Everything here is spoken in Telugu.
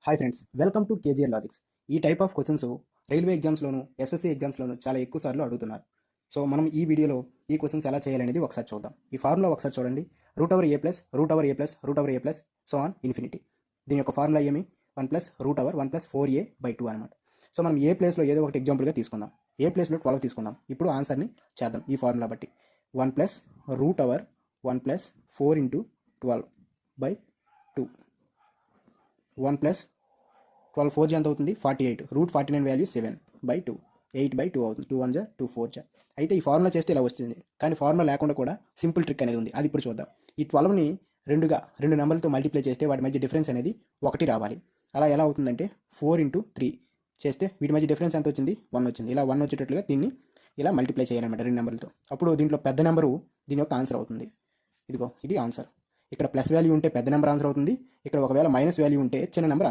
Hi friends, welcome to KGR logics. ఈ టైప్ ఆఫ్ క్వశ్చన్స్ రైల్వే ఎగ్జామ్స్లోను ఎస్ఎస్సీ ఎగ్జామ్స్లోను చాలా ఎక్కువ సార్లు అడుగుతున్నారు. సో మనం ఈ వీడియోలో ఈ క్వశ్చన్స్ ఎలా చేయాలనేది ఒకసారి చూద్దాం. ఈ ఫార్ములా ఒకసారి చూడండి. Root over a plus root over a plus root over a plus so on infinity. దీని యొక్క ఫార్ములా ఏమి? 1 plus root over 1 plus 4a/2 అనమాట. సో మనం ఏ ప్లేస్లో ఏదో ఒకటి ఎగ్జాంపుల్గా తీసుకుందాం. ఏ ప్లేస్లో 12 తీసుకుందాం. ఇప్పుడు ఆన్సర్ని చేద్దాం ఈ ఫార్ములా బట్టి. 1 plus root over 1 plus 4 into 12/2. 1 plus 12 4 ఎంత అవుతుంది? 48. Route 49 value 7/2. 8/2 అవుతుంది. 2 1 2 4. అయితే ఈ ఫార్ములా చేస్తే ఇలా వస్తుంది. కానీ ఫార్ములా లేకుండా కూడా సింపుల్ ట్రిక్ అనేది ఉంది. అది ఇప్పుడు చూద్దాం. ఈ 12ని రెండు నెంబర్లతో మల్టిప్లై చేస్తే వాటి మధ్య డిఫరెన్స్ అనేది 1 రావాలి. అలా ఎలా అవుతుందంటే 4 ఇంటూ 3 చేస్తే వీటి మధ్య డిఫరెన్స్ ఎంత వచ్చింది? 1 వచ్చింది. ఇలా 1 వచ్చేటట్లుగా దీన్ని ఇలా మల్టిప్లై చేయాలన్నమాట రెండు నెంబర్లతో. అప్పుడు దీంట్లో పెద్ద నెంబరు దీని యొక్క ఆన్సర్ అవుతుంది. ఇదిగో ఇది ఆన్సర్. ఇక్కడ ప్లస్ వాల్యూ ఉంటే పెద్ద నెంబర్ ఆన్సర్ అవుతుంది. ఇక్కడ ఒకవేళ మైనస్ వాల్యూ ఉంటే చిన్న నెంబర్